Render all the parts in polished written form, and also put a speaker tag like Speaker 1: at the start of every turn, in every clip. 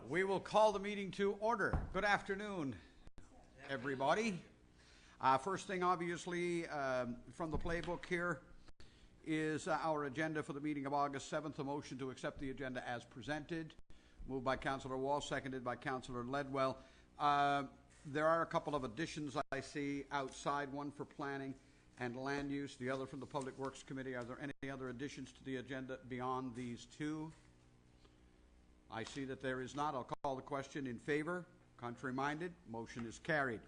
Speaker 1: We will call the meeting to order. Good afternoon, everybody. First thing, obviously, from the playbook here is our agenda for the meeting of August 7th, a motion to accept the agenda as presented. Moved by Councillor Walsh, seconded by Councillor Ledwell. There are a couple of additions I see outside, one for planning and land use, the other from the Public Works Committee. Are there any other additions to the agenda beyond these two? I see that there is not. I'll call the question in favor. Contrary-minded, motion is carried.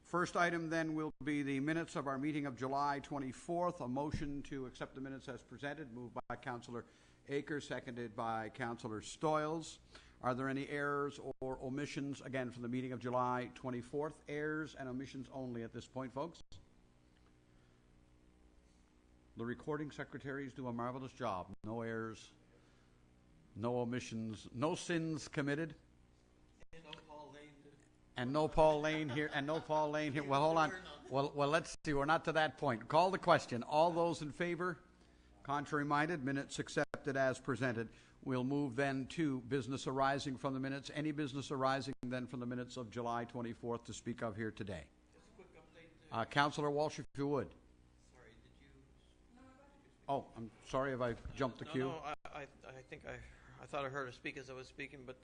Speaker 1: First item then will be the minutes of our meeting of July 24th. A motion to accept the minutes as presented, moved by Councillor Akers, seconded by Councillor Stoyles. Are there any errors or omissions, again, from the meeting of July 24th? Errors and omissions only at this point, folks. The recording secretaries do a marvelous job. No errors, no omissions, no sins committed.
Speaker 2: And no Paul Lane.
Speaker 1: And no Paul Lane here. And no Paul Lane here. Well, hold on. Well, let's see. We're not to that point. Call the question. All those in favor? Contrary-minded? Minutes accepted as presented. We'll move then to business arising from the minutes. Any business arising then from the minutes of July 24th to speak of here today?
Speaker 2: Just a quick update.
Speaker 1: Councillor Walsh, if you would.
Speaker 2: Sorry, did you?
Speaker 1: Oh, I'm sorry if I jumped the queue.
Speaker 2: No, I think I thought I heard her speak as I was speaking, but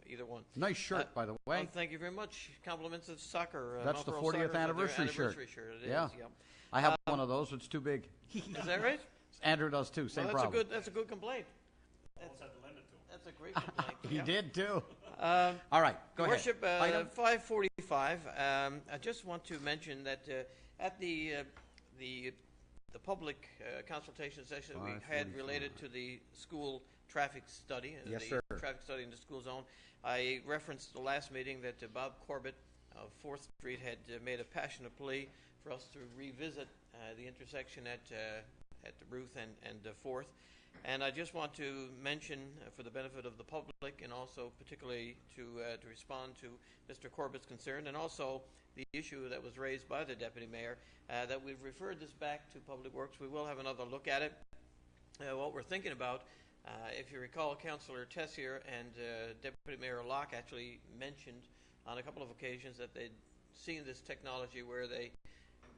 Speaker 2: either one.
Speaker 1: Nice shirt, by the way.
Speaker 2: Thank you very much. Compliments of soccer.
Speaker 1: That's the 40th anniversary shirt.
Speaker 2: It
Speaker 1: Yeah.
Speaker 2: is, yeah.
Speaker 1: I have one of those. It's too big.
Speaker 2: Is that right?
Speaker 1: Andrew does too. Same
Speaker 2: Well,
Speaker 1: problem.
Speaker 2: that's a good complaint. That's a great complaint.
Speaker 1: He
Speaker 2: yeah.
Speaker 1: did too. All right, go ahead.
Speaker 2: Worship,
Speaker 1: Item?
Speaker 2: 545. I just want to mention that at the public consultation session we had related to the school traffic study,
Speaker 1: Yes,
Speaker 2: the
Speaker 1: sir.
Speaker 2: traffic study in the school zone, I referenced the last meeting that Bob Corbett of 4th Street had made a passionate plea for us to revisit the intersection at Ruth and 4th. And I just want to mention, for the benefit of the public, and also particularly to respond to Mr. Corbett's concern, and also the issue that was raised by the Deputy Mayor, that we've referred this back to Public Works. We will have another look at it. What we're thinking about, if you recall, Councillor Tessier and Deputy Mayor Locke actually mentioned on a couple of occasions that they'd seen this technology where they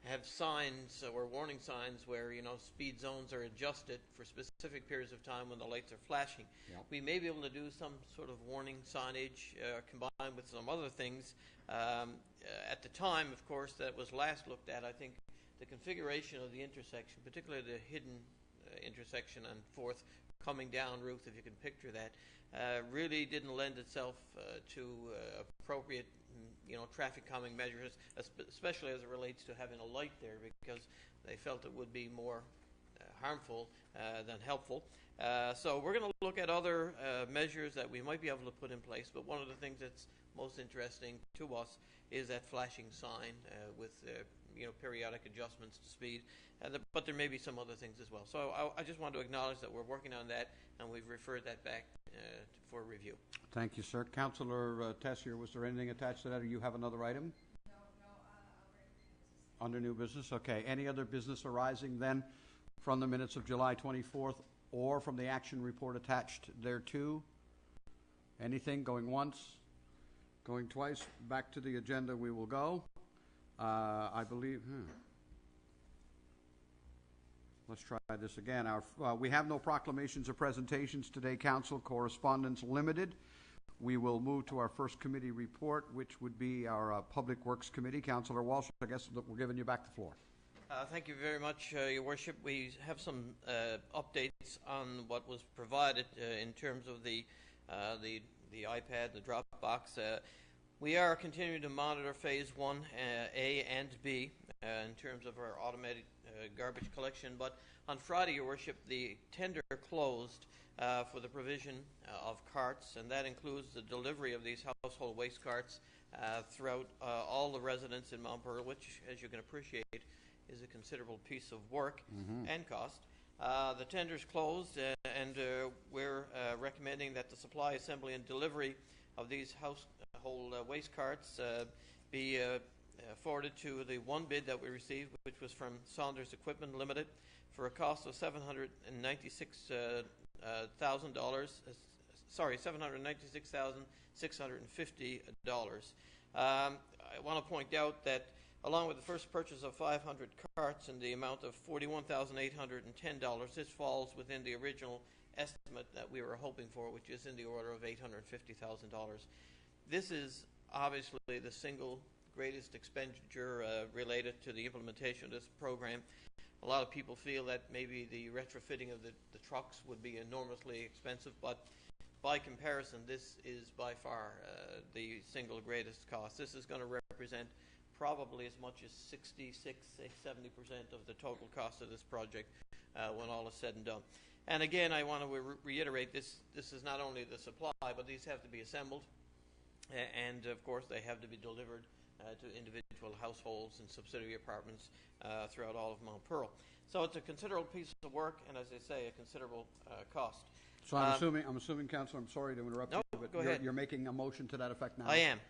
Speaker 2: have signs or warning signs where, speed zones are adjusted for specific periods of time when the lights are flashing.
Speaker 1: Yep.
Speaker 2: We may be able to do some sort of warning signage combined with some other things. At the time, of course, that was last looked at, I think the configuration of the intersection, particularly the hidden intersection on 4th coming down Ruth, if you can picture that, really didn't lend itself to appropriate traffic calming measures, especially as it relates to having a light there, because they felt it would be more harmful than helpful. So we're going to look at other measures that we might be able to put in place, but one of the things that's most interesting to us is that flashing sign with periodic adjustments to speed, but there may be some other things as well. So I just want to acknowledge that we're working on that, and we've referred that back for review.
Speaker 1: Thank you, sir. Councillor Tessier, was there anything attached to that, or you have another item?
Speaker 3: No,
Speaker 1: Under new business, okay. Any other business arising then from the minutes of July 24th or from the action report attached thereto? Anything going once, going twice? Back to the agenda we will go. I believe, let's try this again. We have no proclamations or presentations today, Council. Correspondence limited. We will move to our first committee report, which would be our Public Works Committee. Councillor Walsh, I guess we're giving you back the floor.
Speaker 2: Thank you very much, Your Worship. We have some updates on what was provided in terms of the iPad, the Dropbox. We are continuing to monitor Phase 1, A and B, in terms of our automated garbage collection. But on Friday, Your Worship, the tender closed for the provision of carts, and that includes the delivery of these household waste carts throughout all the residents in Mount Pearl, which, as you can appreciate, is a considerable piece of work and cost. The tender's closed, and we're recommending that the supply, assembly, and delivery of these household waste carts be forwarded to the one bid that we received, which was from Saunders Equipment Limited, for a cost of $796,000, $796,650. I want to point out that along with the first purchase of 500 carts in the amount of $41,810, this falls within the original estimate that we were hoping for, which is in the order of $850,000. This is obviously the single greatest expenditure related to the implementation of this program. A lot of people feel that maybe the retrofitting of the trucks would be enormously expensive, but by comparison, this is by far the single greatest cost. This is going to represent probably as much as 66-70% of the total cost of this project when all is said and done. And again, I want to reiterate this is not only the supply, but these have to be assembled, and of course they have to be delivered to individual households and subsidiary apartments throughout all of Mount Pearl. So it's a considerable piece of work, and as I say, a considerable cost.
Speaker 1: So I'm assuming, Councillor, I'm sorry to interrupt
Speaker 2: No,
Speaker 1: you, but
Speaker 2: go ahead.
Speaker 1: you're making a motion to that effect now?
Speaker 2: I am.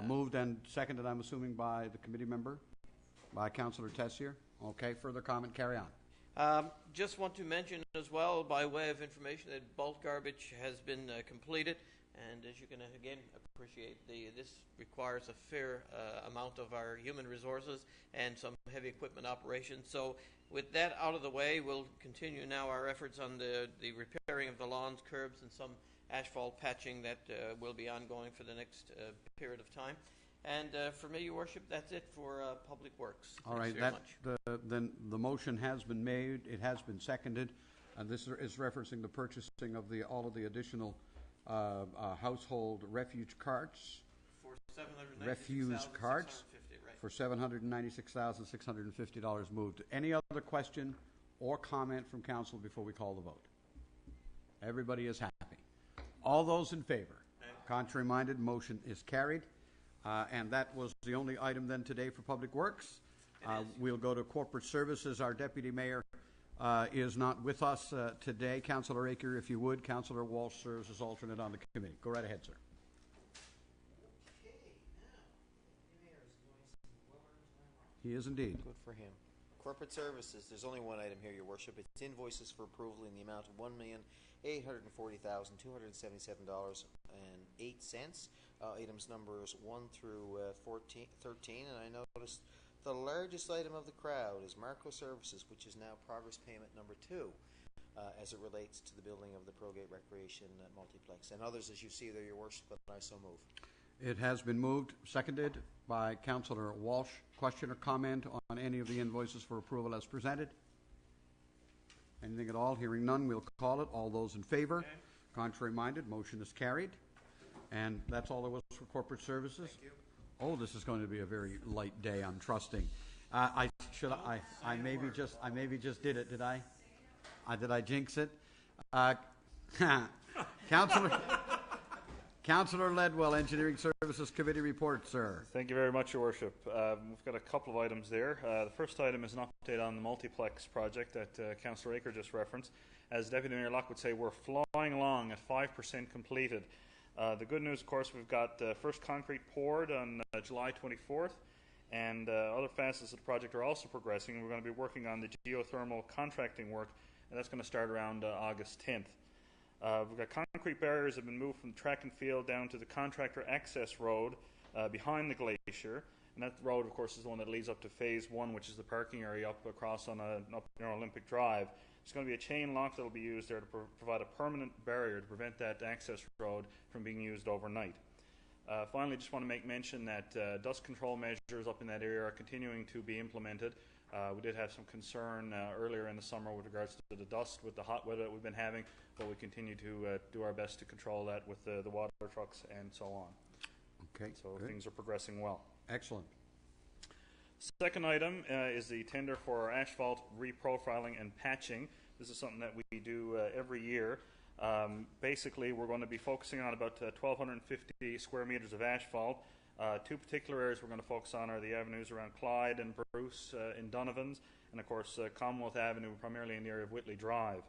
Speaker 1: Moved and seconded, I'm assuming, by the committee member, by Councillor Tessier. Okay, further comment, carry on.
Speaker 2: Just want to mention as well, by way of information, that bulk garbage has been completed, and as you can again appreciate, this requires a fair amount of our human resources and some heavy equipment operations. So with that out of the way, we'll continue now our efforts on the repairing of the lawns, curbs, and some asphalt patching that will be ongoing for the next period of time. And for me, Your Worship, that's it for Public Works.
Speaker 1: All right, then the motion has been made, it has been seconded, and this is referencing the purchasing of all of the additional household refuge carts.
Speaker 2: For
Speaker 1: For $796,650 moved. Any other question or comment from council before we call the vote? Everybody is happy. All those in favor? Contrary minded, motion is carried. And that was the only item then today for Public Works. We'll go to Corporate Services. Our Deputy Mayor is not with us today. Councillor Aker, if you would. Councillor Walsh serves as alternate on the committee. Go right ahead, sir. He is indeed.
Speaker 3: Good for him. Corporate Services, there's only one item here, Your Worship. It's invoices for approval in the amount of $1,840,277.08. Items numbers 1 through 13, and I noticed the largest item of the crowd is Marco Services, which is now progress payment number 2, as it relates to the building of the Progate Recreation Multiplex. And others, as you see there, Your Worship, but I so move.
Speaker 1: It has been moved, seconded by Councillor Walsh. Question or comment on any of the invoices for approval as presented? Anything at all? Hearing none, we'll call it. All those in favor? Okay. Contrary minded, motion is carried. And that's all there was for corporate services?
Speaker 3: Thank you.
Speaker 1: Oh, this is going to be a very light day, I'm trusting. I maybe just did it, did I? Did I jinx it? Councillor Ledwell, Engineering Services Committee report, sir.
Speaker 4: Thank you very much, Your Worship. We've got a couple of items there. The first item is an update on the multiplex project that Councillor Aker just referenced. As Deputy Mayor Locke would say, we're flying along at 5% completed. The good news, of course, we've got first concrete poured on July 24th, and other facets of the project are also progressing. We're going to be working on the geothermal contracting work, and that's going to start around August 10th. We've got concrete barriers that have been moved from the track and field down to the contractor access road behind the glacier. And that road, of course, is the one that leads up to Phase 1, which is the parking area up across on up near Olympic Drive. It's going to be a chain lock that will be used there to provide a permanent barrier to prevent that access road from being used overnight. Finally, just want to make mention that dust control measures up in that area are continuing to be implemented. We did have some concern earlier in the summer with regards to the dust with the hot weather that we've been having, but we continue to do our best to control that with the water trucks and so on.
Speaker 1: Okay.
Speaker 4: So good. Things are progressing well.
Speaker 1: Excellent.
Speaker 4: Second item is the tender for asphalt reprofiling and patching. This is something that we do every year. Basically, we're going to be focusing on about 1,250 square meters of asphalt. Two particular areas we're going to focus on are the avenues around Clyde and Bruce in Donovan's, and of course Commonwealth Avenue, primarily in the area of Whitley Drive.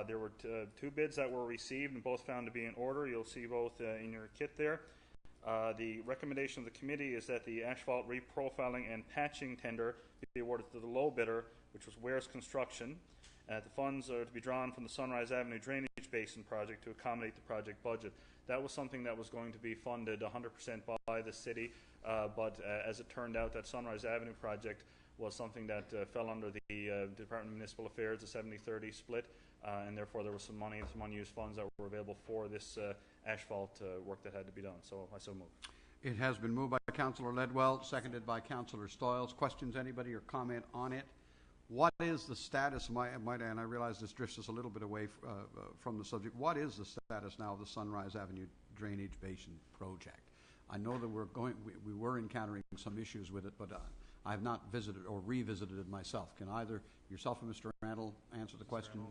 Speaker 4: There were two bids that were received and both found to be in order. You'll see both in your kit there. The recommendation of the committee is that the asphalt reprofiling and patching tender be awarded to the low bidder, which was Wares Construction. The funds are to be drawn from the Sunrise Avenue Drainage Basin project to accommodate the project budget. That was something that was going to be funded 100% by the city, but as it turned out, that Sunrise Avenue project was something that fell under the Department of Municipal Affairs, a 70-30 split, and therefore there was some money and some unused funds that were available for this asphalt work that had to be done. So I so move.
Speaker 1: It has been moved by Councillor Ledwell, seconded by Councillor Stoyles. Questions, anybody, or comment on it? What is the status, and I realize this drifts us a little bit away from the subject, what is the status now of the Sunrise Avenue Drainage Basin project? I know that we were encountering some issues with it, but I have not visited or revisited it myself. Can either yourself or Mr. Randall answer the question?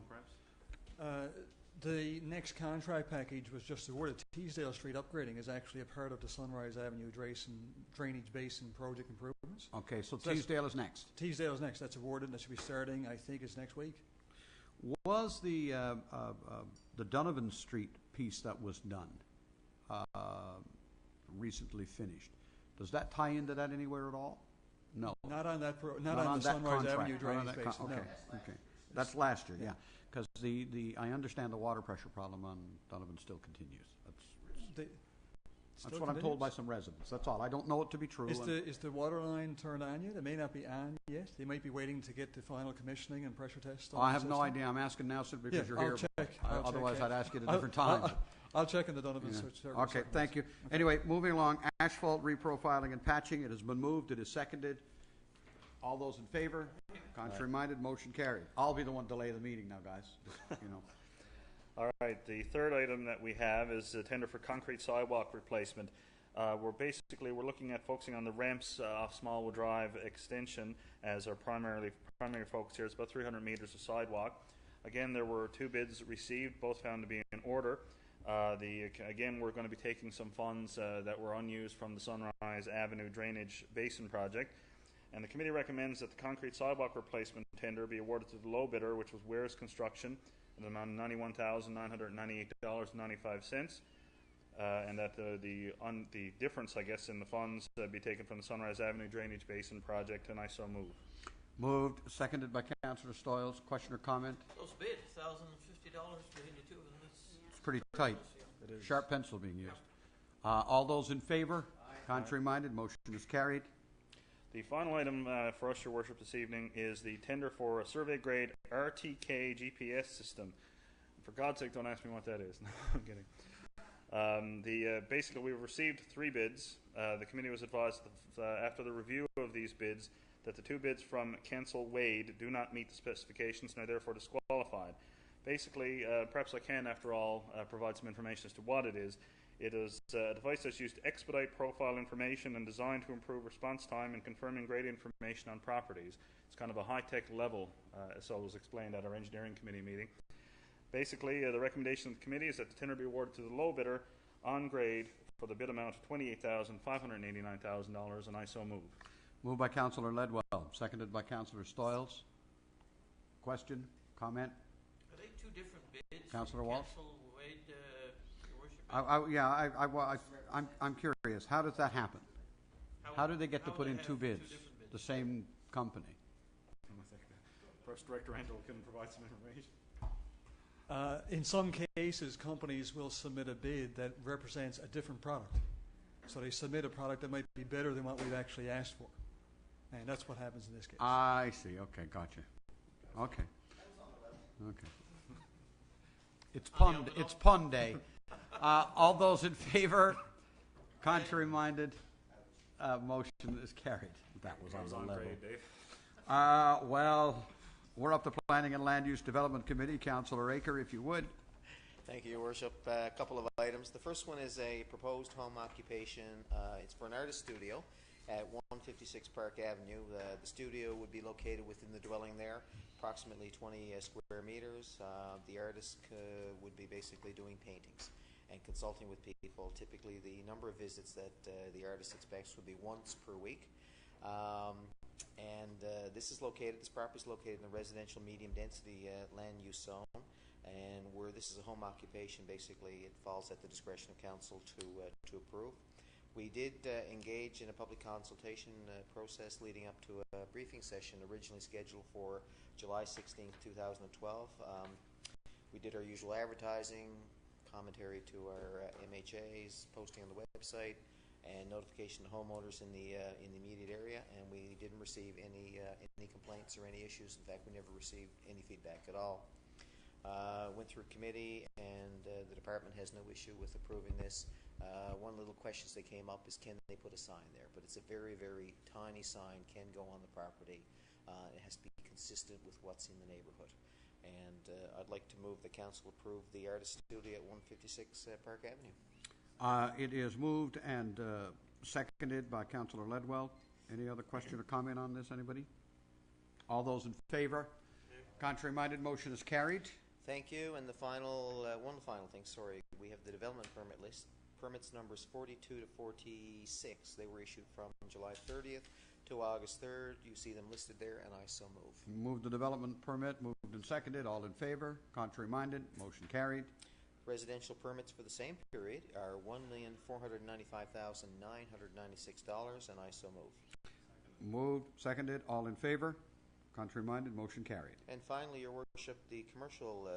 Speaker 5: The next contract package was just awarded. Teesdale Street upgrading is actually a part of the Sunrise Avenue Drainage Basin project improvements.
Speaker 1: Okay, so Teesdale is next.
Speaker 5: Teesdale is next. That's awarded. That should be starting, I think, it's next week.
Speaker 1: Was the Donovan Street piece that was done recently finished, does that tie into that anywhere at all? No.
Speaker 5: Not on that. Not
Speaker 1: on
Speaker 5: on the
Speaker 1: that
Speaker 5: Sunrise
Speaker 1: contract.
Speaker 5: Avenue Drainage
Speaker 1: Not on that
Speaker 5: Basin.
Speaker 1: okay.
Speaker 5: No.
Speaker 1: Okay. That's last year, yeah. Because I understand the water pressure problem on Donovan still continues. That's what I'm told by some residents. That's all. I don't know it to be true.
Speaker 5: Is the water line turned on yet? It may not be on yet. They might be waiting to get the final commissioning and pressure test.
Speaker 1: I have no idea. I'm asking now simply because you're here. Otherwise, I'd ask you at a different time.
Speaker 5: I'll check in the Donovan search.
Speaker 1: Okay, thank you. Okay. Anyway, moving along. Asphalt reprofiling and patching. It has been moved. It is seconded. All those in favor? Contrary-minded, motion carried. I'll be the one to delay the meeting now, guys. You know.
Speaker 4: All right, the third item that we have is a tender for concrete sidewalk replacement. We're looking at focusing on the ramps off Smallwood Drive extension as our primary focus here. It's about 300 meters of sidewalk. Again, there were 2 bids received, both found to be in order. Again, we're going to be taking some funds that were unused from the Sunrise Avenue Drainage Basin project. And the committee recommends that the concrete sidewalk replacement tender be awarded to the low bidder, which was Wares Construction, in the amount of $91,998.95, and that the difference, I guess, in the funds be taken from the Sunrise Avenue Drainage Basin project, and I so move.
Speaker 1: Moved, seconded by Councillor Stoyles. Question or comment?
Speaker 2: Those bid, $1,050 between the two of them.
Speaker 1: It's pretty tight.
Speaker 5: It is.
Speaker 1: Sharp pencil being used. All those in favor? Contrary-minded, motion is carried.
Speaker 4: The final item for us, Your Worship, this evening is the tender for a survey-grade RTK GPS system. For God's sake, don't ask me what that is. No, I'm kidding. Basically, we've received 3 bids. The committee was advised after the review of these bids that the 2 bids from Kensal Wade do not meet the specifications and are therefore disqualified. Basically, perhaps I can, after all, provide some information as to what it is. It is a device that's used to expedite profile information and designed to improve response time and confirming grade information on properties. It's kind of a high-tech level, so it was explained at our engineering committee meeting. Basically, the recommendation of the committee is that the tender be awarded to the low bidder on grade for the bid amount of $28,589,000, and I so move.
Speaker 1: Moved by Councillor Ledwell, seconded by Councillor Stoyles. Question, comment?
Speaker 2: Are they 2 different bids?
Speaker 1: Councillor Walsh?
Speaker 2: Your Worship?
Speaker 1: I'm curious. How does that happen? How do they get to put in 2 bids? The same company.
Speaker 4: Perhaps Director Randall can provide some information.
Speaker 5: In some cases, companies will submit a bid that represents a different product. So they submit a product that might be better than what we've actually asked for. And that's what happens in this case.
Speaker 1: I see. Okay, gotcha. Okay. It's pun day. All those in favor? Contrary-minded? Motion is carried. That was on the level.
Speaker 4: Grade, Dave.
Speaker 1: Well, we're up to Planning and Land Use Development Committee. Councillor Aker, if you would.
Speaker 3: Thank you, Your Worship. A couple of items. The first one is a proposed home occupation. It's for an artist studio at 156 Park Avenue. The studio would be located within the dwelling there, approximately 20 square meters. The artist would be basically doing paintings and consulting with people. Typically, the number of visits that the artist expects would be once per week. This property is located in the residential medium density land use zone, and where this is a home occupation, basically it falls at the discretion of council to approve. We did engage in a public consultation process leading up to a briefing session originally scheduled for July 16th, 2012. We did our usual advertising, commentary to our MHAs, posting on the website, and notification to homeowners in the immediate area, and we didn't receive any complaints or any issues. In fact, we never received any feedback at all. Went through committee, and the department has no issue with approving this. One little questions that came up is, can they put a sign there? But it's a very, very tiny sign, can go on the property. It has to be consistent with what's in the neighborhood. And I'd like to move the council approve the artist studio at 156 Park Avenue.
Speaker 1: It is moved and seconded by Councillor Ledwell. Any other question or comment on this, anybody? All those in favor? Contrary-minded, motion is carried.
Speaker 3: Thank you. And the final, one final thing, sorry, we have the development permit list. Permits numbers 42 to 46. They were issued from July 30th to August 3rd. You see them listed there, and I so move.
Speaker 1: Move the development permit, moved and seconded. All in favor? Contrary-minded, motion carried.
Speaker 3: Residential permits for the same period are $1,495,996, and I so move.
Speaker 1: Moved, seconded. All in favor? Contrary-minded, motion carried.
Speaker 3: And finally, Your Worship, the commercial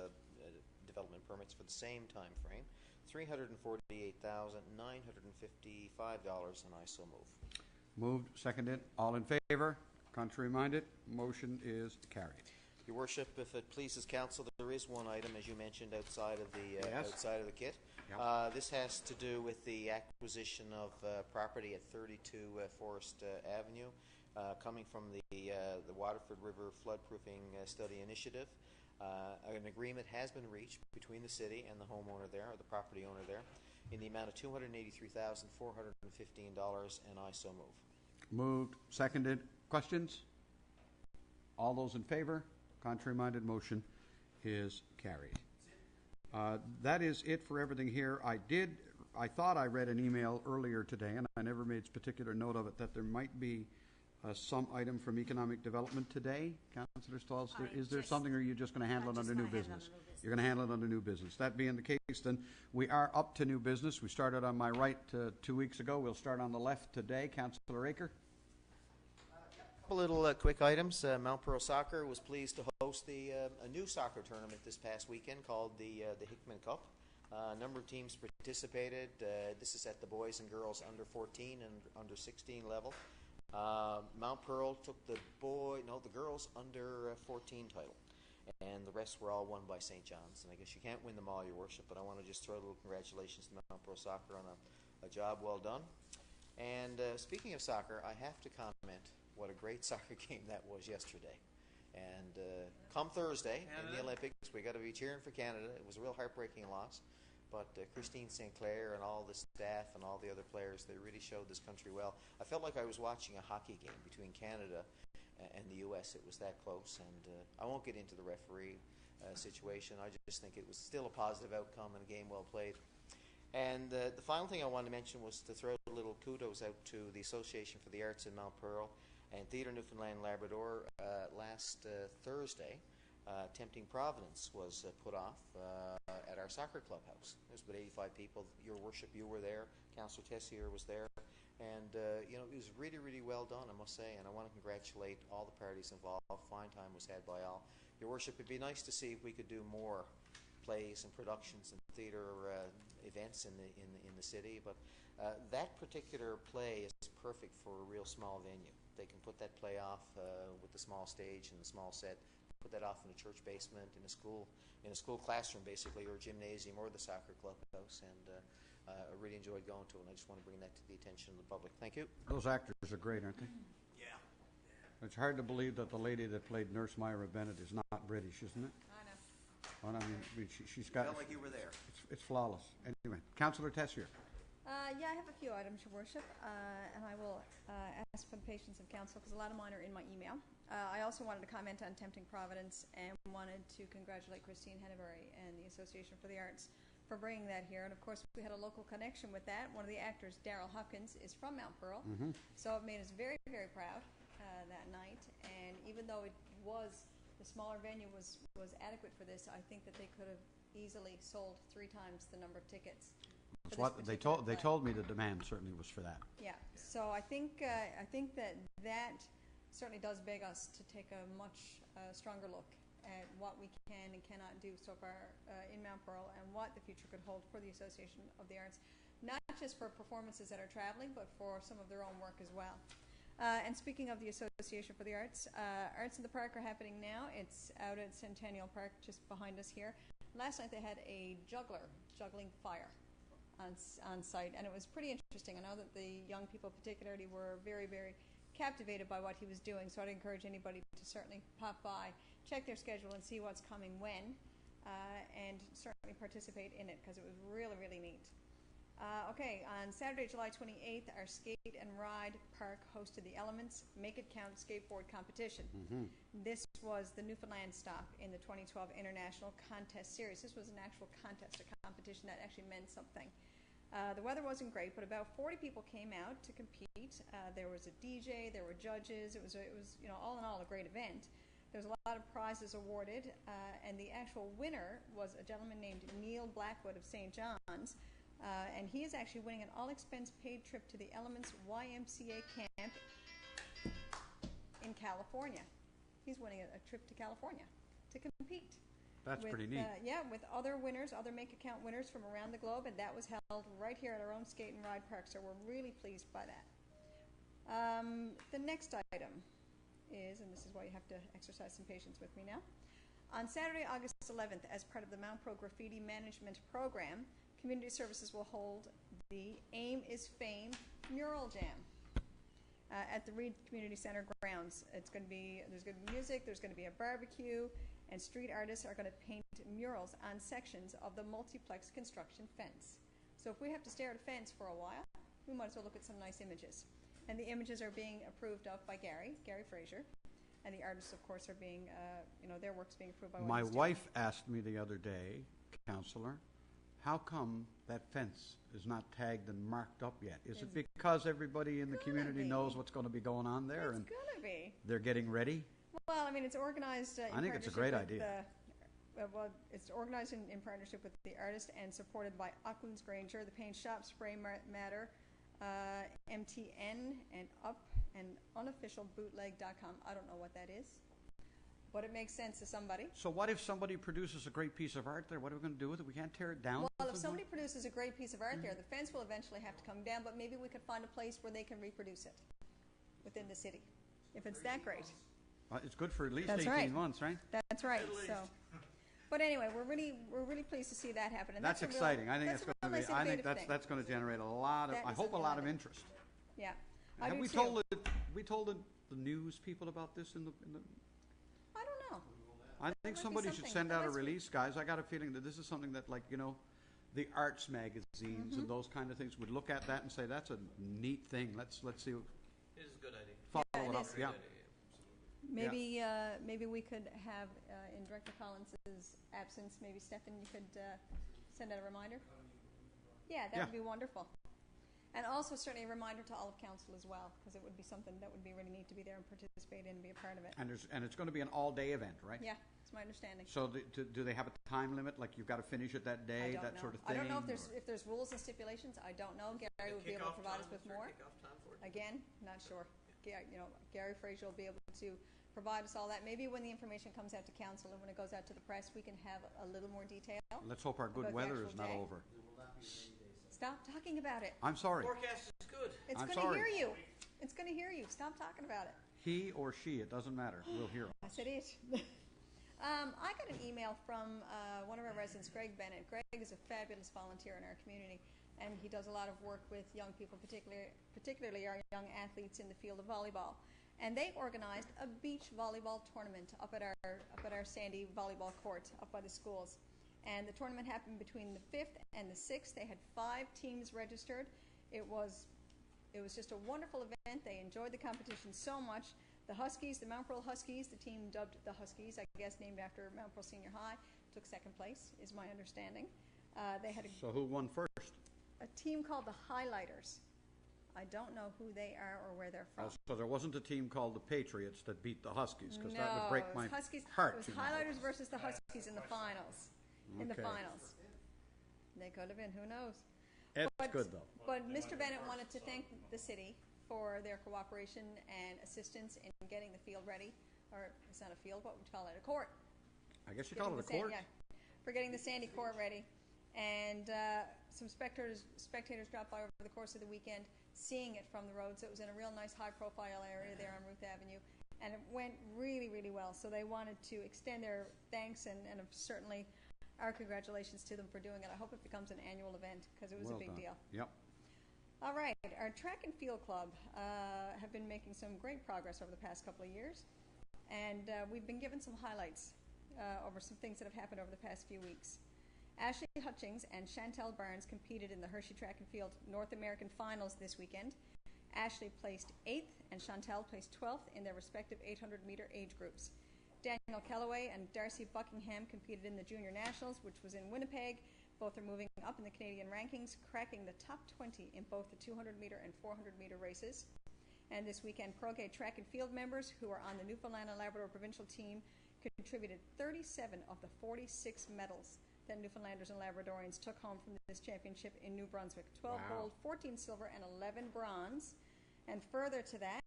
Speaker 3: development permits for the same time frame, $348,955, and I so move.
Speaker 1: Moved, seconded. All in favor? Contrary-minded, motion is carried.
Speaker 3: Your Worship, if it pleases Council, there is one item, as you mentioned, outside of the outside of the kit.
Speaker 1: Yep.
Speaker 3: This has to do with the acquisition of property at 32 Forest Avenue, coming from the Waterford River Floodproofing Study Initiative. An agreement has been reached between the city and the homeowner there, or the property owner there, in the amount of $283,415, and I so move.
Speaker 1: Moved, seconded. Questions? All those in favor? Contrary-minded, motion is carried. That is it for everything here. I thought I read an email earlier today, and I never made particular note of it, that there might be some item from economic development today. Councillor Stalls, is there something, or are you just going to handle it under new business? You're going to handle it under new business. That being the case, then we are up to new business. We started on my right 2 weeks ago. We'll start on the left today. Councillor Aker.
Speaker 3: Couple little quick items. Mount Pearl Soccer was pleased to host a new soccer tournament this past weekend called the Hickman Cup. A number of teams participated. This is at the boys and girls under 14 and under 16 level. Mount Pearl took the girls under 14 title, and the rest were all won by St. John's. And I guess you can't win them all, Your Worship, but I want to just throw a little congratulations to Mount Pearl Soccer on a job well done. And speaking of soccer, I have to comment what a great soccer game that was yesterday. And come Thursday in the Olympics, we got to be cheering for Canada. It was a real heartbreaking loss, but Christine St. Clair and all the staff and all the other players, they really showed this country well. I felt like I was watching a hockey game between Canada and the U.S. It was that close, and I won't get into the referee situation. I just think it was still a positive outcome and a game well played. And the final thing I wanted to mention was to throw a little kudos out to the Association for the Arts in Mount Pearl and Theatre Newfoundland Labrador. Last Thursday, Tempting Providence was put off at our soccer clubhouse. There was about 85 people. Your Worship, you were there. Councillor Tessier was there. And, it was really, really well done, I must say. And I want to congratulate all the parties involved. Fine time was had by all. Your Worship, it'd be nice to see if we could do more plays and productions and theatre events in the city. But that particular play is perfect for a real small venue. They can put that play off with the small stage and the small set, put that off in a church basement, in a school classroom basically, or a gymnasium, or the soccer clubhouse, and I really enjoyed going to it, and I just want to bring that to the attention of the public. Thank you.
Speaker 1: Those actors are great, aren't they?
Speaker 3: Yeah.
Speaker 1: It's hard to believe that the lady that played Nurse Myra Bennett is not British, isn't it?
Speaker 6: I know.
Speaker 1: Well, I mean, she's got...
Speaker 3: Felt like you were there.
Speaker 1: It's flawless. Anyway, Councillor Tessier.
Speaker 6: Yeah, I have a few items, Your Worship, and I will ask for the patience of council because a lot of mine are in my email. I also wanted to comment on Tempting Providence and wanted to congratulate Christine Henneberry and the Association for the Arts for bringing that here. And of course, we had a local connection with that. One of the actors, Daryl Hopkins, is from Mount Pearl, so it made us very, very proud that night. And even though the smaller venue was adequate for this, I think that they could have easily sold 3 times the number of tickets for
Speaker 1: That's
Speaker 6: for
Speaker 1: what
Speaker 6: this
Speaker 1: they
Speaker 6: particular
Speaker 1: told. They
Speaker 6: play.
Speaker 1: told me the demand certainly was for that.
Speaker 6: Yeah, so I think that certainly does beg us to take a much stronger look at what we can and cannot do so far in Mount Pearl, and what the future could hold for the Association of the Arts, not just for performances that are traveling, but for some of their own work as well. And speaking of the Association for the Arts, Arts in the Park are happening now. It's out at Centennial Park, just behind us here. Last night they had a juggler juggling fire on site, and it was pretty interesting. I know that the young people particularly were very, very captivated by what he was doing, so I'd encourage anybody to certainly pop by, check their schedule, and see what's coming when, and certainly participate in it, because it was really, really neat. Okay, on Saturday, July 28th, our Skate and Ride Park hosted the Elements Make It Count skateboard competition. This was the Newfoundland stop in the 2012 International Contest Series. This was an actual contest, a competition that actually meant something. The weather wasn't great, but about 40 people came out to compete. There was a DJ, there were judges. It was all in all a great event. There was a lot of prizes awarded, and the actual winner was a gentleman named Neil Blackwood of St. John's. And he is actually winning an all-expense-paid trip to the Elements YMCA camp in California. He's winning a trip to California to compete.
Speaker 1: That's pretty neat.
Speaker 6: With other winners, other Make It Count winners from around the globe, and that was held right here at our own Skate and Ride Park, so we're really pleased by that. The next item is, and this is why you have to exercise some patience with me now, on Saturday, August 11th, as part of the Mount Pro Graffiti Management Program, Community Services will hold the Aim is Fame Mural Jam at the Reed Community Center grounds. There's going to be music, there's going to be a barbecue, and street artists are going to paint murals on sections of the multiplex construction fence. So if we have to stare at a fence for a while, we might as well look at some nice images. And the images are being approved of by Gary Fraser, and the artists, of course, are being, their work's being approved by.
Speaker 1: My wife asked me the other day, Counselor, how come that fence is not tagged and marked up yet? Is it because everybody in the community knows what's going to be going on there,
Speaker 6: It's
Speaker 1: and
Speaker 6: going to be.
Speaker 1: they're getting ready?
Speaker 6: Well, I mean, it's organized.
Speaker 1: I think it's a great idea.
Speaker 6: It's organized in partnership with the artist and supported by Auckland's Granger, the Paint Shop, Spray Matter, MTN, and Up, and unofficial bootleg.com. I don't know what that is, but it makes sense to somebody.
Speaker 1: So what if somebody produces a great piece of art there? What are we going to do with it? We can't tear it down?
Speaker 6: Well, if somebody produces a great piece of art there, the fence will eventually have to come down, but maybe we could find a place where they can reproduce it within the city, if it's that great.
Speaker 1: It's good for at least
Speaker 6: That's
Speaker 1: 18
Speaker 6: right.
Speaker 1: months, right?
Speaker 6: That's right. So, but anyway, we're really pleased to see that happen. And
Speaker 1: That's
Speaker 6: a real-
Speaker 1: exciting. I think
Speaker 6: that's
Speaker 1: that's
Speaker 6: a
Speaker 1: going
Speaker 6: real
Speaker 1: to be.
Speaker 6: nice
Speaker 1: I think
Speaker 6: innovative thing.
Speaker 1: that's going to generate a lot of.
Speaker 6: That
Speaker 1: I
Speaker 6: is
Speaker 1: hope a
Speaker 6: a
Speaker 1: lot of
Speaker 6: lot.
Speaker 1: interest.
Speaker 6: Yeah. I
Speaker 1: Have
Speaker 6: do
Speaker 1: we
Speaker 6: too.
Speaker 1: told the news people about this in the?
Speaker 6: I don't know.
Speaker 1: I think
Speaker 6: might be
Speaker 1: somebody should
Speaker 6: something.
Speaker 1: send out a
Speaker 6: That's-
Speaker 1: release, guys. I got a feeling that this is something that, like, the arts magazines
Speaker 6: Mm-hmm.
Speaker 1: and those kind of things would look at that and say that's a neat thing. Let's see.
Speaker 2: It is a good idea.
Speaker 1: Follow
Speaker 6: Yeah, it
Speaker 1: it up.
Speaker 6: is.
Speaker 1: Yeah.
Speaker 6: Maybe we could have in Director Collins's absence, maybe Stefan, you could send out a reminder. Yeah, that
Speaker 1: Yeah.
Speaker 6: would be wonderful. And also certainly a reminder to all of council as well, because it would be something that would be really neat to be there and participate in and be a part of it.
Speaker 1: And it's going to be an all-day event, right?
Speaker 6: Yeah, it's my understanding.
Speaker 1: So do they have a time limit? Like you've got to finish it that
Speaker 6: I
Speaker 1: day,
Speaker 6: don't
Speaker 1: that
Speaker 6: know.
Speaker 1: sort of
Speaker 6: I
Speaker 1: thing?
Speaker 6: don't know
Speaker 1: or-
Speaker 6: if there's rules and stipulations. I don't know. Gary would be able to provide us with more.
Speaker 2: Kickoff time for it?
Speaker 6: Again, not sure. Gary Fraser will be able to provide us all that. Maybe when the information comes out to council and when it goes out to the press, we can have a little more detail.
Speaker 1: Let's hope our good
Speaker 6: About the
Speaker 1: weather
Speaker 6: actual
Speaker 1: is not
Speaker 6: day.
Speaker 1: over.
Speaker 6: Stop talking about it.
Speaker 1: I'm sorry.
Speaker 2: Forecast is good.
Speaker 6: It's
Speaker 1: I'm
Speaker 6: going to
Speaker 1: sorry.
Speaker 6: hear you. It's going to hear you. Stop talking about it.
Speaker 1: He or she, it doesn't matter. We'll hear.
Speaker 6: I said it. I got an email from one of our residents, Greg Bennett. Greg is a fabulous volunteer in our community, and he does a lot of work with young people, particularly our young athletes in the field of volleyball. And they organized a beach volleyball tournament up at our Sandy volleyball court up by the schools. And the tournament happened between the 5th and the 6th. They had 5 teams registered. It was just a wonderful event. They enjoyed the competition so much. The Huskies, the Mount Pearl Huskies, the team dubbed the Huskies, I guess named after Mount Pearl Senior High, took second place, is my understanding. They had
Speaker 1: So who won first?
Speaker 6: a team called the Highlighters. I don't know who they are or where they're from.
Speaker 1: So there wasn't a team called the Patriots that beat the Huskies, because that would
Speaker 6: No,
Speaker 1: break
Speaker 6: it
Speaker 1: my
Speaker 6: was Huskies.
Speaker 1: heart.
Speaker 6: It was
Speaker 1: you know.
Speaker 6: Highlighters versus the Huskies in the finals. In the
Speaker 1: Okay.
Speaker 6: finals. They could have been, who knows?
Speaker 1: It's
Speaker 6: But-
Speaker 1: good, though.
Speaker 6: But Mr. Bennett wanted to thank the city for their cooperation and assistance in getting the field ready, or it's not a field, what would you call it, a court?
Speaker 1: I guess you call it a court?
Speaker 6: Yeah, for getting the Sandy court ready. And some spectators dropped by over the course of the weekend, seeing it from the road. So it was in a real nice high-profile area there on Ruth Avenue. And it went really, really well. So they wanted to extend their thanks and certainly our congratulations to them for doing it. I hope it becomes an annual event because it was
Speaker 1: Well
Speaker 6: a big
Speaker 1: done.
Speaker 6: deal.
Speaker 1: Yep.
Speaker 6: All right, our track and field club have been making some great progress over the past couple of years, and we've been given some highlights over some things that have happened over the past few weeks. Ashley Hutchings and Chantel Barnes competed in the Hershey Track and Field North American Finals this weekend. Ashley placed 8th and Chantel placed 12th in their respective 800-meter age groups. Daniel Kellaway and Darcy Buckingham competed in the Junior Nationals, which was in Winnipeg. Both are moving up in the Canadian rankings, cracking the top 20 in both the 200-meter and 400-meter races. And this weekend, ProGate track and field members who are on the Newfoundland and Labrador provincial team contributed 37 of the 46 medals that Newfoundlanders and Labradorians took home from this championship in New Brunswick. 12
Speaker 1: Wow.
Speaker 6: gold, 14 silver, and 11 bronze. And further to that,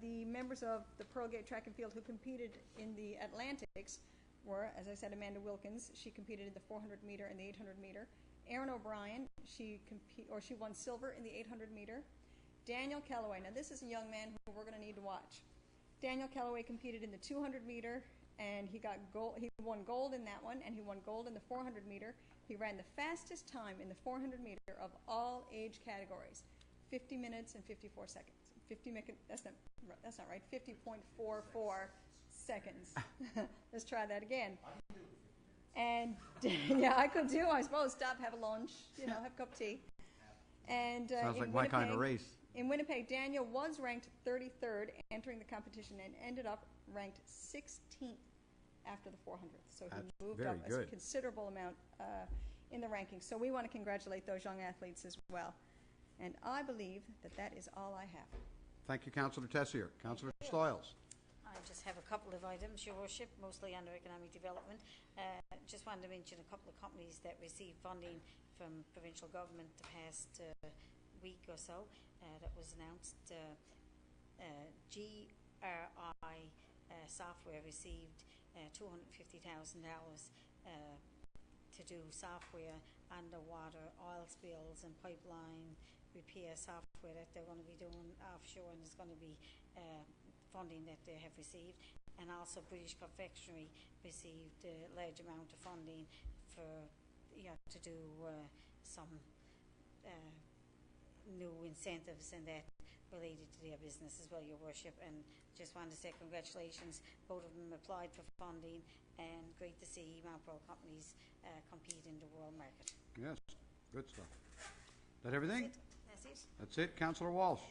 Speaker 6: the members of the ProGate track and field who competed in the Atlantics were, as I said, Amanda Wilkins. She competed in the 400-meter and the 800-meter. Erin O'Brien, she won silver in the 800-meter. Daniel Kellaway, now this is a young man who we're going to need to watch. Daniel Kellaway competed in the 200-meter, and he got gold. He won gold in that one, and he won gold in the 400-meter. He ran the fastest time in the 400-meter of all age categories, 50 minutes and 54 seconds. That's not right. 50.44 seconds. Let's try that again. And yeah, I could do. I suppose stop, have a lunch, have a cup of tea. And
Speaker 1: Sounds
Speaker 6: in
Speaker 1: like my kind of race.
Speaker 6: In Winnipeg, Daniel was ranked 33rd entering the competition and ended up ranked 16th after the 400th. So he
Speaker 1: That's
Speaker 6: moved
Speaker 1: very
Speaker 6: up a
Speaker 1: good.
Speaker 6: considerable amount in the rankings. So we want to congratulate those young athletes as well. And I believe that is all I have.
Speaker 1: Thank you, Councillor Tessier. Councillor Stoyles.
Speaker 7: I just have a couple of items, Your Worship, mostly under economic development. Just wanted to mention a couple of companies that received funding from provincial government the past week or so. That was announced. GRI Software received $250,000 to do software, underwater oil spills and pipeline repair software that they're going to be doing offshore, and there's going to be funding that they have received. And also British Confectionery received a large amount of funding for to do some new incentives and that related to their business as well, Your Worship. And just wanted to say congratulations. Both of them applied for funding, and great to see Mount Pearl companies compete in the world market.
Speaker 1: Yes, good stuff. Is that everything?
Speaker 7: That's it.
Speaker 1: That's it. Councillor Walsh.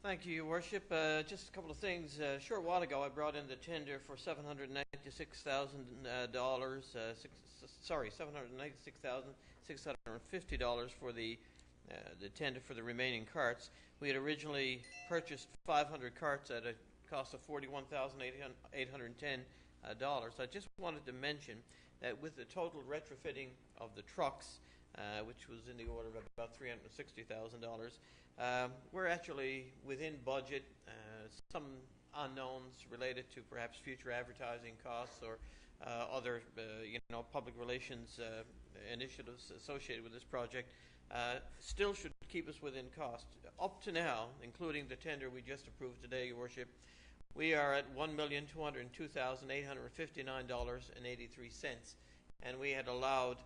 Speaker 2: Thank you, Your Worship. Just a couple of things. A short while ago, I brought in the tender for $796,650 for the tender for the remaining carts. We had originally purchased 500 carts at a cost of $41,810. I just wanted to mention that with the total retrofitting of the trucks, which was in the order of about $360,000, we're actually within budget. Some unknowns related to perhaps future advertising costs or other, public relations initiatives associated with this project still should keep us within cost. Up to now, including the tender we just approved today, Your Worship, we are at $1,202,859.83, and we had allowed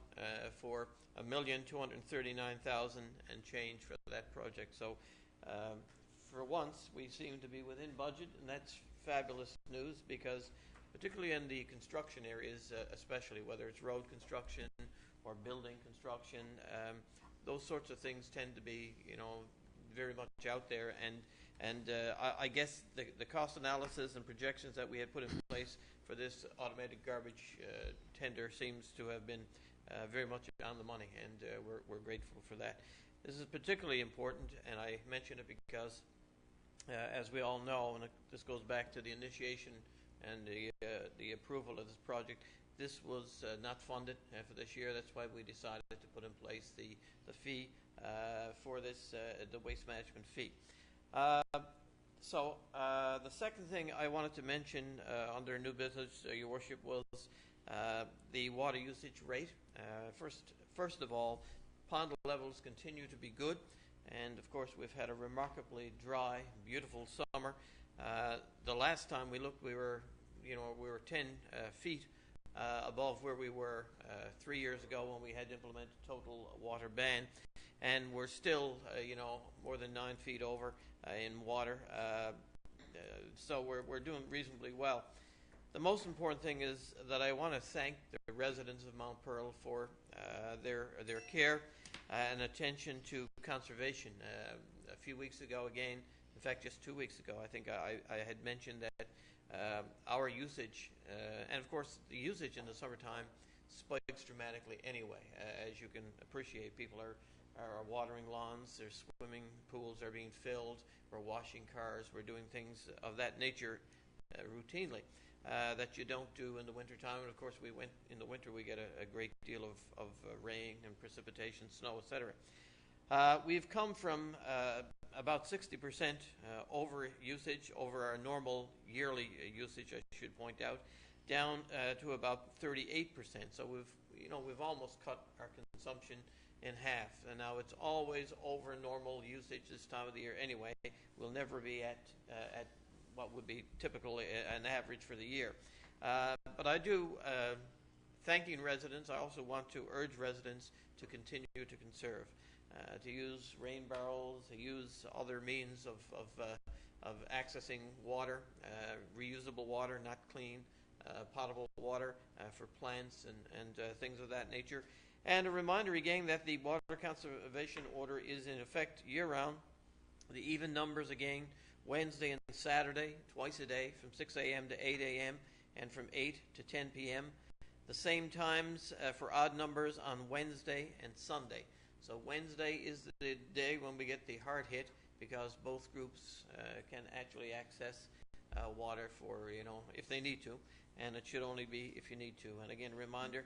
Speaker 2: for $1,239,000 and change for that project. So, for once, we seem to be within budget, and that's fabulous news because, particularly in the construction areas, especially whether it's road construction or building construction, those sorts of things tend to be, very much out there. And I guess the cost analysis and projections that we had put in place for this automated garbage tender seems to have been very much on the money, and we're grateful for that. This is particularly important, and I mention it because, as we all know, and this goes back to the initiation and the approval of this project, This was not funded for this year. That's why we decided to put in place the fee for this, the waste management fee. The second thing I wanted to mention under new business, Your Worship, was the water usage rate. First of all, pond levels continue to be good, and of course we've had a remarkably dry, beautiful summer. The last time we looked, we were 10 feet above where we were 3 years ago when we had implemented total water ban, and we're still more than 9 feet over in water. So we're doing reasonably well. The most important thing is that I want to thank the residents of Mount Pearl for their care and attention to conservation. A few weeks ago, again, in fact, just 2 weeks ago, I think I had mentioned that our usage, and of course the usage in the summertime spikes dramatically anyway. As you can appreciate, people are watering lawns, their swimming pools are being filled, we're washing cars, we're doing things of that nature routinely that you don't do in the wintertime. And of course, in the winter we get a great deal of rain and precipitation, snow, etc. We've come from about 60% over usage, over our normal yearly usage, I should point out, down to about 38%. So we've almost cut our consumption in half, and now it's always over normal usage this time of the year anyway. We'll never be at what would be typically an average for the year. But I do, thanking residents, I also want to urge residents to continue to conserve, to use rain barrels, to use other means of accessing water, reusable water, not clean, potable water for plants and things of that nature. And a reminder again that the Water Conservation Order is in effect year-round. The even numbers again, Wednesday and Saturday, twice a day, from 6 a.m. to 8 a.m. and from 8 to 10 p.m. The same times for odd numbers on Wednesday and Sunday. So Wednesday is the day when we get the hard hit, because both groups can actually access water for, if they need to, and it should only be if you need to. And again, reminder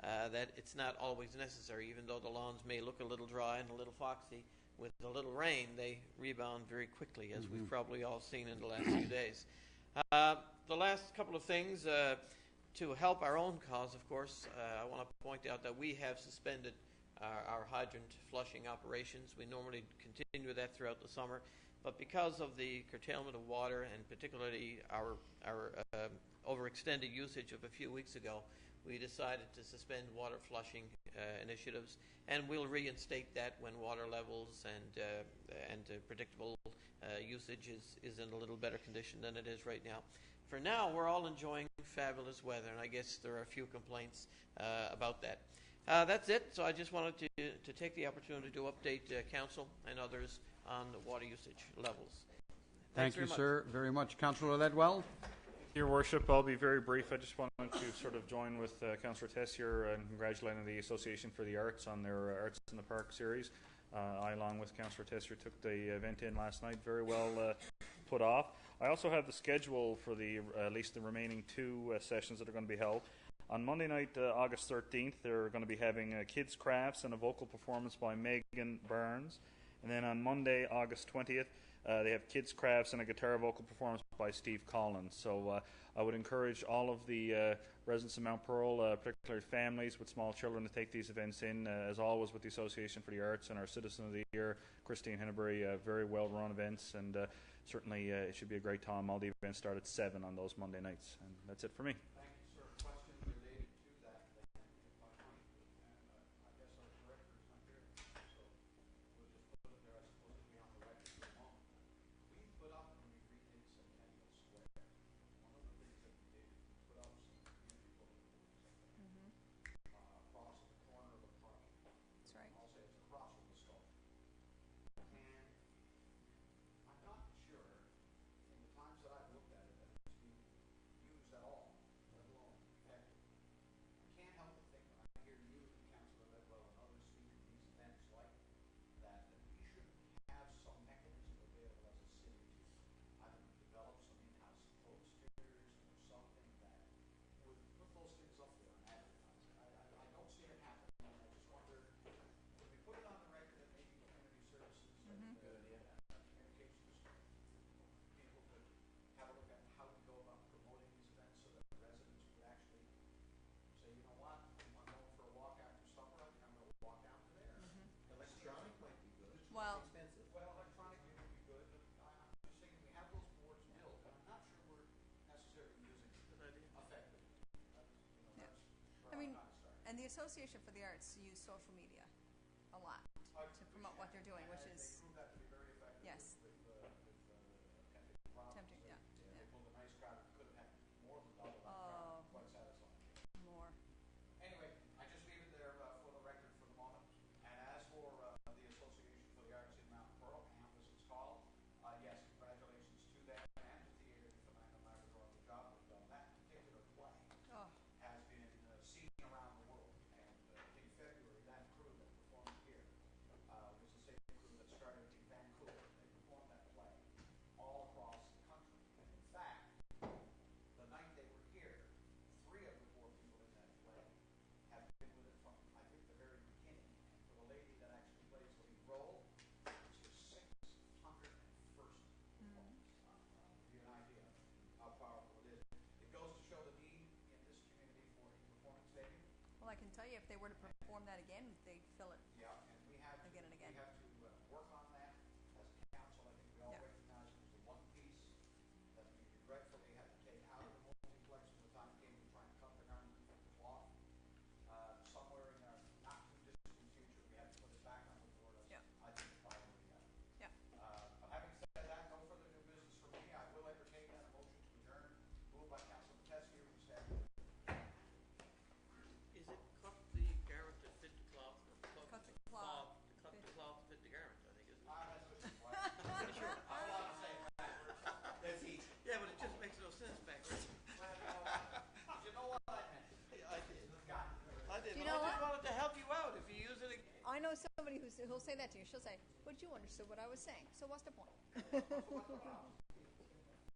Speaker 2: that it's not always necessary. Even though the lawns may look a little dry and a little foxy, with a little rain, they rebound very quickly, as we've probably all seen in the last few days. The last couple of things, to help our own cause, of course, I want to point out that we have suspended our hydrant flushing operations. We normally continue that throughout the summer, but because of the curtailment of water, and particularly our overextended usage of a few weeks ago, we decided to suspend water flushing initiatives, and we'll reinstate that when water levels and predictable usage is in a little better condition than it is right now. For now, we're all enjoying fabulous weather, and I guess there are a few complaints about that. That's it. So I just wanted to take the opportunity to update Council and others on the water usage levels.
Speaker 1: Thank you, sir, very much. Councillor Ledwell.
Speaker 4: Your Worship, I'll be very brief. I just wanted to sort of join with Councillor Tessier and congratulating the Association for the Arts on their Arts in the Park series. I, along with Councillor Tessier, took the event in last night, very well put off. I also have the schedule for at least the remaining two sessions that are going to be held. On Monday night, August 13th, they're going to be having kids' crafts and a vocal performance by Megan Burns. And then on Monday, August 20th, they have kids' crafts and a guitar vocal performance by Steve Collins. So I would encourage all of the residents of Mount Pearl, particularly families with small children, to take these events in. As always with the Association for the Arts and our Citizen of the Year, Christine Henneberry, very well-run events, and certainly it should be a great time. All the events start at 7 on those Monday nights. And that's it for me.
Speaker 1: Thank you, sir. Question related to that, then, if I might. And I guess our director's not here, so we'll just put it there. I suppose it'll be on the record for a moment. We put up, when we redid Centennial Square, one of the things that we did, we put up some beautiful across the corner of the park.
Speaker 6: That's right.
Speaker 1: I'll say it's across from the store. And I'm not sure, in the times that I've looked at it, that it's being used at all.
Speaker 6: I mean, and the Association for the Arts use social media a lot to promote what they're doing, which is,
Speaker 1: They proved that to be very effective
Speaker 6: yes,
Speaker 1: with Tempting Providence.
Speaker 6: tempting, yeah,
Speaker 1: They
Speaker 6: yeah.
Speaker 1: pulled a nice crowd. Could have had more than double that
Speaker 6: Oh.
Speaker 1: crowd. Quite satisfying.
Speaker 6: More.
Speaker 1: Anyway, I just leave it there for the record for the moment. And as for the Association for the Arts in Mount Pearl, AMP as it's called, yes, congratulations to them and to Theatre Newfoundland and Labrador on the job they've done. That particular play
Speaker 6: Oh,
Speaker 1: has been seen around the world. And in February, that crew that performed here was the same crew that started in Vancouver. They performed that play all across the country. And in fact, the night they were here, 3 of the 4 people in that play have been with it from, I think, the very beginning. And for the lady that actually plays the lead role, it's her 601st performance. To give you an idea of how powerful it is. It goes to show the need in this community for a performance stadium.
Speaker 6: well, I can tell you if they were to perform that again, they'd fill it.
Speaker 1: Yeah, and we have to,
Speaker 6: Again and again.
Speaker 1: we have to work on that as a council. I think we all
Speaker 6: Yeah.
Speaker 1: recognize it was the one piece that we regretfully had to take out of the multiplex when the time came to try and cut the garment from the cloth. Somewhere in our not too distant future, we have to put it back on the board as,
Speaker 6: Yeah.
Speaker 1: I think, a priority.
Speaker 6: Yeah.
Speaker 1: But having said that, no further new business for me. I will entertain that motion to adjourn. Moved by Councilman Teskey, who said,
Speaker 2: Is it cut the garment to fit the cloth? Or
Speaker 6: Cut the cloth
Speaker 2: cut
Speaker 6: fit-
Speaker 2: the cloth to fit the garment, I think, isn't it?
Speaker 1: that's what you want. Sure. I'm allowed to say it backwards. That's easy.
Speaker 2: Yeah, but it just makes no sense backwards.
Speaker 1: You know what I meant?
Speaker 2: I did.
Speaker 1: Got it.
Speaker 2: I did.
Speaker 6: Do you
Speaker 2: But
Speaker 6: know
Speaker 2: I just
Speaker 6: what?
Speaker 2: wanted to help you out. If you use it,
Speaker 6: I know somebody who'll say that to you. She'll say, but you understood what I was saying, so what's the point?
Speaker 1: What's the problem?